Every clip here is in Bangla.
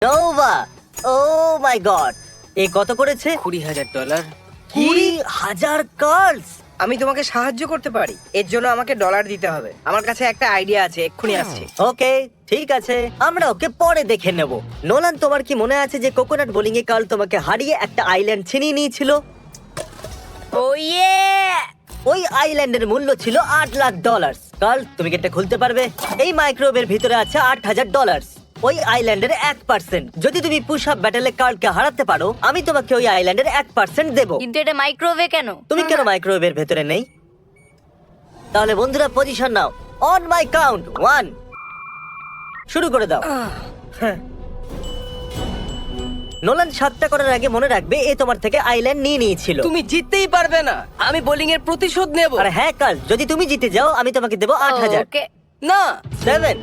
নোভা, ও মাই গড, এ কত করেছে? $20,000। 20,000 কার্লস। আমি তোমাকে সাহায্য করতে পারি, এর জন্য আমাকে ডলার দিতে হবে। আমার কাছে একটা আইডিয়া আছে, এক্ষুনি আসছে। ওকে, ঠিক আছে, আমরা ওকে পরে দেখে নেব। নোলান, তোমার কি মনে আছে যে কোকোনাট বোলিং এ কার্ল তোমাকে হারিয়ে একটা আইল্যান্ড ছিনিয়ে নিয়েছিল? ও ইয়ে! ওই আইল্যান্ডের মূল্য ছিল $8 লাখ। কার্ল, তুমি কি এটা খুলতে পারবে? এই মাইক্রোওয়েভের ভিতরে আছে $8,000। ওই আইল্যান্ডের 1%। যদি তুমি পুশ আপ ব্যাটেলে কার্লকে হারাতে পারো, আমি তোমাকে ওই আইল্যান্ডের 1% দেবো। কিন্তু এটা মাইক্রোওয়েভে কেন? তুমি কেন মাইক্রোওয়েভের ভেতরে নেই? তাহলে বন্ধুরা, position now. On my count 1, শুরু করে দাও। নোলান 7টা করার আগে মনে রাখবে, এ তোমার থেকে আইল্যান্ড নিয়ে নিয়েছিল। তুমি জিততেই পারবে না, আমি বোলিং এর প্রতিশোধ নেব। আর হ্যাঁ কার্ল, যদি তুমি জিতে যাও, আমি তোমাকে দেবো 8,000। ওকে। না, 7।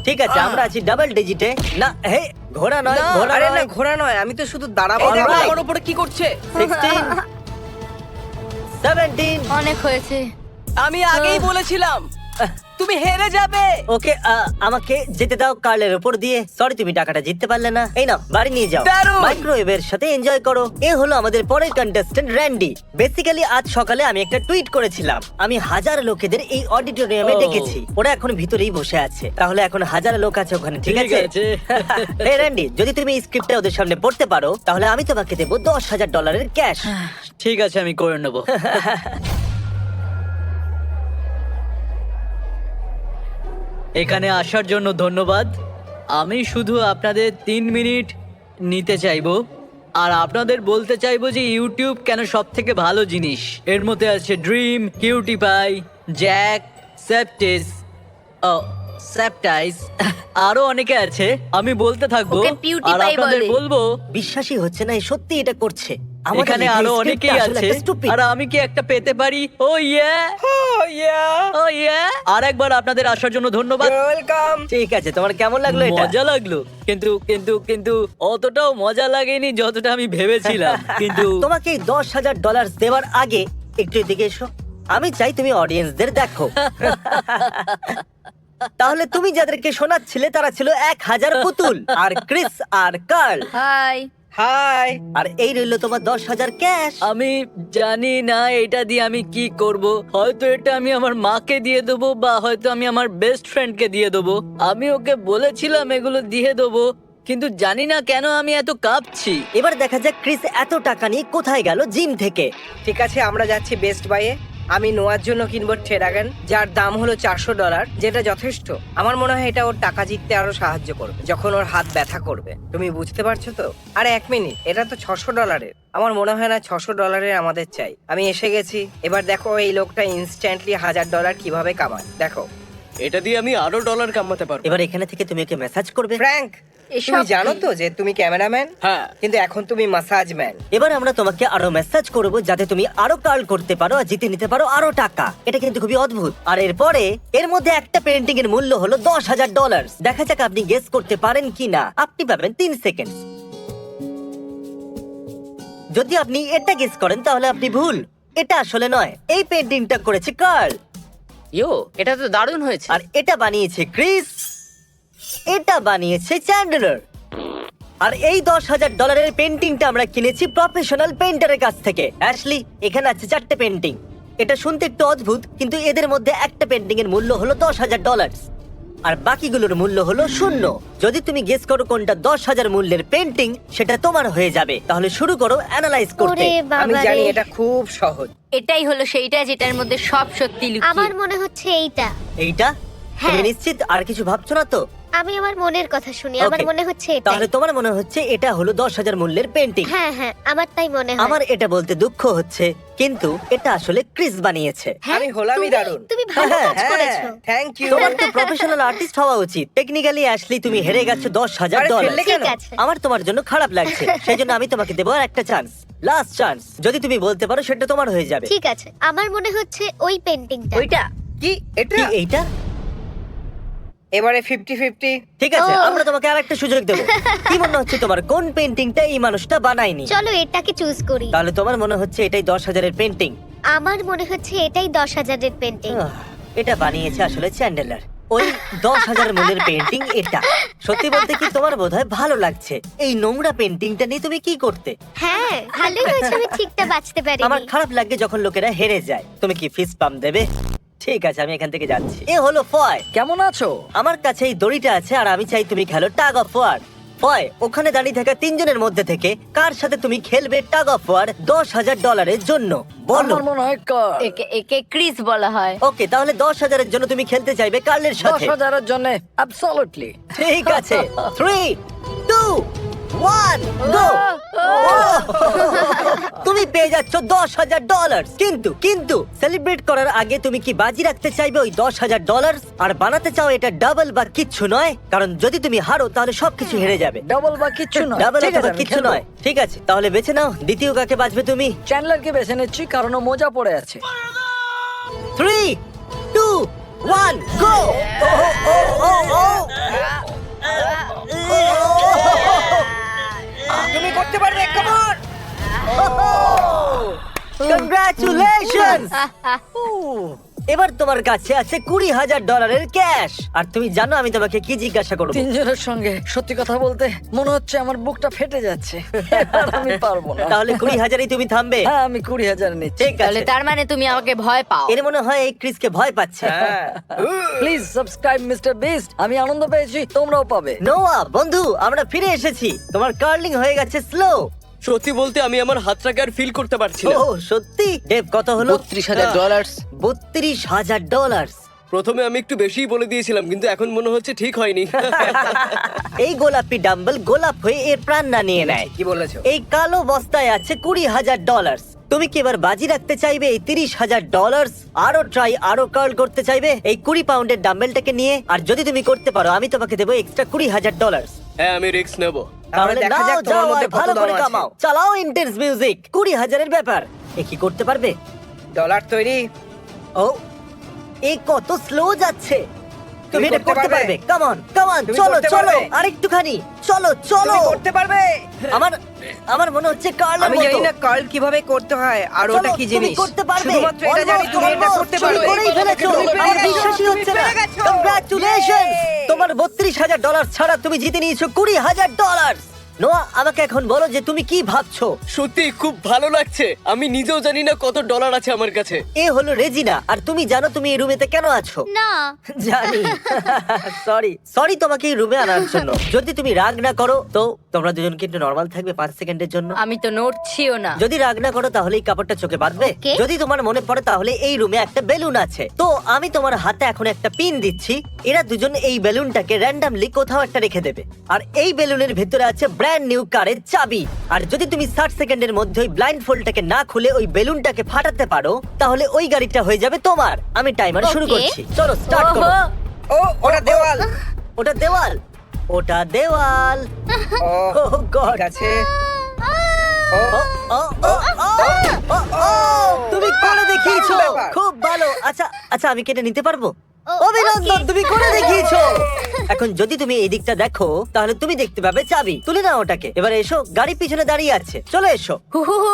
ঠিক আছে, আমরা আছি ডাবল ডিজিটে। না, হে, ঘোড়া নয়, না, ঘোড়া আরে না, নয়। ঘোড়া নয়, আমি তো শুধু দাঁড়াবো। Alright. দেখো আমার উপরে কি করছে। 16, 17। অনেক হয়েছে। আমি আগেই বলেছিলাম তুমি হেরে যাবে। ওকে, আমাকে যেতে দাও কার্লের উপর দিয়ে। সরি, তুমি টাকাটা জিততে পারলে না। এই নাও, বাড়ি নিয়ে যাও। দারুণ। মাইক্রোওয়েভের সাথে এনজয় করো। এ হলো আমাদের পরের কন্টেস্ট্যান্ট র্যান্ডি। বেসিক্যালি আজ সকালে আমি একটা টুইট করেছিলাম, আমি 1000 লোকেদের এই অডিটোরিয়ামে ও। ডেকেছি। ওরা এখন ভিতরেই বসে আছে। তাহলে এখন 1000 লোক আছে ওখানে, ঠিক ঠিক আছে? আছে। এই র্যান্ডি, যদি তুমি এই স্ক্রিপ্টটা ওদের সামনে পড়তে পারো, তাহলে আমি তোমাকে দেবো $10,000 ক্যাশ। ঠিক আছে, আমি করে নেব। এখানে আসার জন্য ধন্যবাদ। আমি শুধু আপনাদের 3 মিনিট নিতে চাইবো, আর আপনাদের বলতে চাইবো যে ইউটিউব কেন সব থেকে ভালো জিনিস। এর মধ্যে আছে ড্রিম, কিউটি পাই, জ্যাক, সেপটিস, ও সেপটাইস, আরো অনেকে আছে। আমি বলতে থাকবো ওকে পিউটি আর পাই আপনাদের বলে। বলবো বিশ্বাসই হচ্ছে না, এ সত্যি এটা করছে। আমাদের এখানে লেখা আরো এই অনেকেই scriptটা আসলে আছে, একটা stupid। আর আমি কি একটা পেতে পারি? ও ইয়া, ও ইয়া। আর একবার আপনাদের আসার জন্য ধন্যবাদ। ওয়েলকাম। ঠিক আছে, তোমার কেমন লাগলো এটা? মজা লাগলো, কিন্তু কিন্তু কিন্তু অতটাও মজা লাগেনি যতটা আমি ভেবেছিলাম। কিন্তু তোমাকে এই $10,000 দেওয়ার আগে একটু এদিকে এসো। আমি চাই তুমি অডিয়েন্সদের দেখো। তাহলে তুমি যাদেরকে শোনাচ্ছিলে তারা ছিল 1000 পুতুল, আর ক্রিস আর কার্ল, হাই। হাই। আর এই রইল তোমার 10,000 ক্যাশ। আমি জানি না এটা দিয়ে আমি কি করব। হয়তো এটা আমি আমার মাকে দিয়ে দেবো, বা হয়তো আমি আমার বেস্ট ফ্রেন্ডকে দিয়ে দেবো। আমি ওকে বলেছিলাম এগুলো দিয়ে দেবো, কিন্তু জানি না কেন আমি এত কাঁপছি। এবার দেখা যাক ক্রিস এত টাকা নিয়ে কোথায় গেল জিম থেকে। ঠিক আছে, আমরা যাচ্ছি বেস্ট বাইয়ে। আমি নোয়ার জন্য কিনবো টেরাগান, যার দাম হলো $400, যেটা যথেষ্ট। আমার মনে হয় এটা ওর টাকা জিততে আরো সাহায্য করবে যখন ওর হাত ব্যথা করবে। তুমি বুঝতে পারছো তো? আরে 1 মিনিট, এটা তো $600। আমার মনে হয় না $600 আমাদের চাই। আমি এসে গেছি। এবার দেখো এই লোকটা ইনস্ট্যান্টলি $1000 কিভাবে কামায়। দেখো, এটা দিয়ে আমি আরো ডলার কামাতে পারবো। এবার এখানে থেকে তুমি ওকে মেসেজ করবে। ফ্র্যাঙ্ক, এসব তুমি জানো কি? তো যে তুমি ক্যামেরাম্যান, হ্যাঁ, কিন্তু এখন তুমি মাসাজ ম্যান। এবার আমরা তোমাকে আরো মেসেজ করব যাতে তুমি আরো কার্ল করতে পারো আর জিতে নিতে পারো আরো টাকা। এটা কিন্তু খুবই অদ্ভুত। আর এরপরে এর মধ্যে একটা পেন্টিং এর মূল্য হলো $10,000। দেখা যাক আপনি গেস করতে পারেন কি না। আপনি পাবেন 3 সেকেন্ড। যদি আপনি এটা গেস করেন তাহলে আপনি ভুল। এটা আসলে নয়, এই পেন্টিংটা করেছে কার্ল, ইয়ো, এটা তো দারুণ হয়েছে। আর এটা বানিয়েছে ক্রিস, এটা বানিয়েছে চ্যান্ডলার। আর এই $10,000 পেন্টিংটা আমরা কিনেছি প্রফেশনাল পেন্টারের কাছ থেকে। অ্যাশলি, এখানে আছে 4টে পেন্টিং। এটা শুনতে একটু অদ্ভুত, কিন্তু এদের মধ্যে একটা পেন্টিং এর মূল্য হলো $10,000, আর বাকিগুলোর মূল্য হলো 0। যদি তুমি গেস করো কোনটা 10,000 মূল্যের পেন্টিং, সেটা তোমার হয়ে যাবে। তাহলে শুরু করো অ্যানালাইজ করতে। ওরে আমি বাবা জানি রে। এটা খুব সহজ। এটাই হলো সেইটা যেটার মধ্যে সব সত্যি লুকিয়ে। আমার মনে হচ্ছে এইটা। এইটা? তুমি হ্যাঁ। নিশ্চিত? আর কিছু ভাবছো না তো? আমি আমার মনের কথা শুনি, আমার Okay. মনে হচ্ছে এটা। তাহলে তোমার মনে হচ্ছে এটা হলো 10,000 মূল্যের পেন্টিং। হ্যাঁ হ্যাঁ, আমার তাই মনে হয়। আমার এটা বলতে দুঃখ হচ্ছে, কিন্তু এটা আসলে ক্রিস বানিয়েছে। হ্যাঁ, আমি হলামই তুমি- দারুণ। তুমি ভালো হ্যাঁ, কাজ করেছো। Thank you. তোমার তো প্রফেশনাল আর্টিস্ট হওয়া উচিত। টেকনিক্যালি অ্যাশলি তুমি হেরে গেছো আরে $10,000। ফেললে কেন? ঠিক আছে। আমার তোমার জন্য খারাপ লাগছে, সেই জন্য আমি তোমাকে দেবো আর একটা চান্স, লাস্ট চান্স। যদি তুমি বলতে পারো সেটা তোমার হয়ে যাবে। ঠিক আছে, আমার মনে হচ্ছে ওই পেন্টিংটা। ওইটা কি এটা? কি এইটা? এবারে 50-50। ঠিক আছে, ও। আমরা তোমাকে আরেকটা সুযোগ দেবো। কি মনে হচ্ছে তোমার, কোন পেন্টিংটা এই মানুষটা বানায়নি? চলো এটাকে চুজ করি। তাহলে তোমার মনে হচ্ছে এটাই 10,000-এর পেন্টিং। আমার মনে হচ্ছে এটাই 10,000-এর পেন্টিং। এটা বানিয়েছে আসলে চ্যান্ডেলার। ওই 10,000 মূল্যের পেন্টিং এটা। সত্যি বলতে কি তোমার বোধহয় ভালো লাগছে। এই নোংরা পেন্টিংটা নিয়ে তুমি কি করতে? হ্যাঁ ভালোই হয়েছে আমি ঠিকটা বাঁচতে পারি। আমার খারাপ লাগে যখন লোকেরা হেরে যায়। তুমি কি ফিস পাম্প দেবে? ঠিক আছে, আমি এখান থেকে যাচ্ছি। এ হলো ফয়। কেমন আছো? আমার কাছে এই দড়িটা আছে আর আমি চাই তুমি খেলো টাগ অফ ওয়ার। ফয়, ওখানে দাঁড়িয়ে থাকা তিনজনের মধ্যে থেকে কার সাথে তুমি খেলবে টাগ অফ ওয়ার $10,000 জন্য? বলো। আমার মনে হয় কার। একে একে ক্রিস বলা হয়। ওকে, তাহলে 10,000-এর জন্য তুমি খেলতে চাইবে কার্লের সাথে। 10,000-এর জন্য অ্যাবসলিউটলি। ঠিক আছে, 3, 2, 1, গো। তুমি পেয়ে যাচ্ছ $10,000। কিন্তু সেলিব্রেট করার আগে তুমি কি বাজি রাখতে চাইবে ওই $10,000 আর বানাতে চাও এটা ডাবল বা কিচ্ছু নয়? কারণ যদি তুমি হারো তাহলে সবকিছু হেরে যাবে। ডাবল বা কিচ্ছু নয়। ডাবল ঠিক আছে, অথবা আমি কিচ্ছু খেলবো। নয়। ঠিক আছে, তাহলে বেছে নাও দ্বিতীয় কাকে বাজবে তুমি। চ্যান্ডলারকে বেছে নিচ্ছি কারণ ও মোজা পড়ে আছে। 3, 2, 1, গো। তুমি করতে পারবে, কাম অন। কংগ্রাচুলেশনস! এবার তোমার কাছে আছে $20,000 ক্যাশ। আর তুমি জানো আমি তোমাকে কি জিজ্ঞাসা করবো? তিনজনের সঙ্গে সত্যি কথা বলতে মনে হচ্ছে আমার বুকটা ফেটে যাচ্ছে। এবার আমি পারবো না। তাহলে 20,000-ই তুমি থামবে? হ্যাঁ, আমি 20,000 নিচ্ছি। ঠিক তাহলে আছে। তার মানে তুমি আমাকে ভয় পাও। এর মনে হয় এই ক্রিসকে ভয় পাচ্ছে। হ্যাঁ। Please subscribe mister beast. আমি আনন্দ পেয়েছি, তোমরাও পাবে। নোয়া বন্ধু, আমরা ফিরে এসেছি। তোমার কার্লিং হয়ে গেছে স্লো। সত্যি বলতে আমি আমার হাতটাকে আর ফিল করতে পারছি না। ও সত্যি? ডেভ, কত হলো? $32,000। $32,000। প্রথমে আমি একটু বেশিই বলে দিয়েছিলাম, কিন্তু এখন মনে হচ্ছে ঠিক হয়নি। এই গোলাপি ডাম্বল গোলাপ হয়ে এর প্রাণ না নিয়ে নেয়। কি বলেছো? এই কালো বস্তায় আছে $20,000। তুমি কি এবার বাজি রাখতে চাইবে এই $30,000? আরো কার্ল করতে চাইবে এই 20 পাউন্ডের ডাম্বেলটাকে নিয়ে? আর যদি তুমি করতে পারো আমি তোমাকে দেবো এক্সট্রা $20,000। হ্যাঁ, আমি রিস্ক নেব। তাহলে দেখা নাও, যাক তোমার যাও মধ্যে আর কত ভালো দম করে আছে। কামাও। চালাও ইন্টেন্স মিউজিক। 20,000-এর ব্যাপার। এ কি করতে পারবে? ডলার তৈরি। ও, এই কত স্লো যাচ্ছে। তুমি এটা করতে করতে পারবে। পারবে। কাম অন, তুমি চলো করতে চলো পারবে। আরেকটুখানি। চলো চলো। তুমি করতে পারবে। আমার মনে হচ্ছে কার্লের আমি মতো। জানি না কার্ল কিভাবে করতে হয় আর চলো, ওটা কি তুমি জিনিস। করতে পারবে। শুধুমাত্র এটা জানি তুমি এটা Almost, করতে তুমি পারবে। করেই ফেলেছো। তুমি পেরে আমার গেছো, বিশ্বাসই তুমি হচ্ছে না। পেরে গেছো। Congratulations! Yay! তোমার $32,000 ছাড়া তুমি জিতে নিয়েছো $20,000। নোয়া, আমাকে এখন বলো যে তুমি কি ভাবছো। সত্যি খুব ভালো লাগছে। আমি নিজেও জানি না কত ডলার আছে আমার কাছে। এ হলো রেজিনা, আর তুমি জানো তুমি এই রুমেতে কেন আছো? না জানি। সরি তোমাকে এই রুমে আনার জন্য। যদি তুমি রাগ না করো তো তোমরা দুজন কি একটু নর্মাল থাকবে 5 সেকেন্ডের জন্য? আমি তো নড়ছিও না। যদি রাগ না করো তাহলে এই কাপড়টা চোখে বাঁধবে। Okay. যদি তোমার মনে পড়ে তাহলে এই রুমে একটা বেলুন আছে। তো আমি তোমার হাতে এখন একটা পিন দিচ্ছি। এরা দুজন এই বেলুনটাকে র্যান্ডমলি কোথাও একটা রেখে দেবে। আর এই বেলুনের ভিতরে আছে ব্র্যান্ড নিউ কারের চাবি। আর যদি তুমি 60 সেকেন্ডের মধ্যে ওই ব্লাইন্ড ফোল্ডটাকে না খুলে ওই বেলুনটাকে ফাটাতে পারো তাহলে ওই গাড়িটা হয়ে যাবে তোমার। আমি টাইমার শুরু Okay. করছি। চলো স্টার্ট করো। ওহো, ও ওটা দেওয়াল। ওটা দেওয়াল। ওটা দেওয়াল। ও Oh God! ঠিক আছে। ও ও, ও, ও, ও, ও, তুমি করে দেখিয়েছো। দারুণ ব্যাপার। খুব ভালো। আচ্ছা আচ্ছা, আমি কেটে নিতে পারবো? ও, অভিনন্দন, okay. তুমি করে দেখিয়েছো। এখন যদি তুমি এই দিকটা দেখো তাহলে তুমি দেখতে পাবে চাবি। তুলে নাও ওটাকে। এবার এসো, গাড়ি পিছনে দাঁড়িয়ে আছে। চলে এসো। হু হু হু।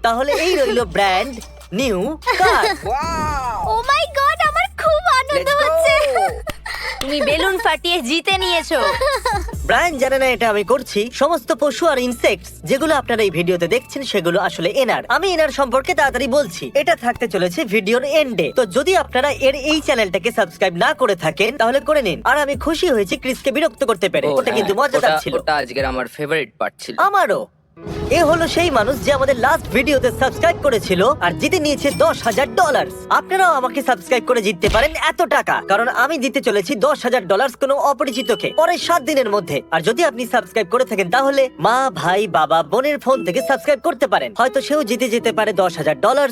তাহলে এই রইলো ব্র্যান্ড নিউ কার। ওয়াও। ও মাই গড আমার খুব আনন্দ Let's go! হচ্ছে। তুমি বেলুন ফাটিয়ে জিতে নিয়েছো। ব্রায়ান জানে না এটা আমি করছি। সমস্ত পশু আর ইনসেক্টস যেগুলো আপনারা এই ভিডিওতে দেখছেন সেগুলো আসলে এনার। আমি এনার সম্পর্কে তাড়াতাড়ি বলছি। এটা থাকতে চলেছে ভিডিওর এন্ডে। তো যদি আপনারা এর এই চ্যানেলটাকে সাবস্ক্রাইব না করে থাকেন তাহলে করে নিন। আর আমি খুশি হয়েছি ক্রিসকে বিরক্ত করতে পেরে। ওটা কিন্তু মজাদার ছিল। ওটা আজকের আমার ফেভারিট পার্ট ছিল। আমারও। এ হলো সেই মানুষ যে আমাদের লাস্ট ভিডিওতে সাবস্ক্রাইব করেছিল আর জিতে নিয়েছে $10,000। আপনারাও আমাকে সাবস্ক্রাইব করে জিততে পারেন এত টাকা, কারণ আমি দিতে চলেছি $10,000 কোনো অপরিচিতকে পরের 7 দিনের মধ্যে। আর যদি আপনি সাবস্ক্রাইব করে থাকেন তাহলে মা, ভাই, বাবা, বোনের ফোন থেকে সাবস্ক্রাইব করতে পারেন। হয়তো সেও জিতে যেতে পারে $10,000।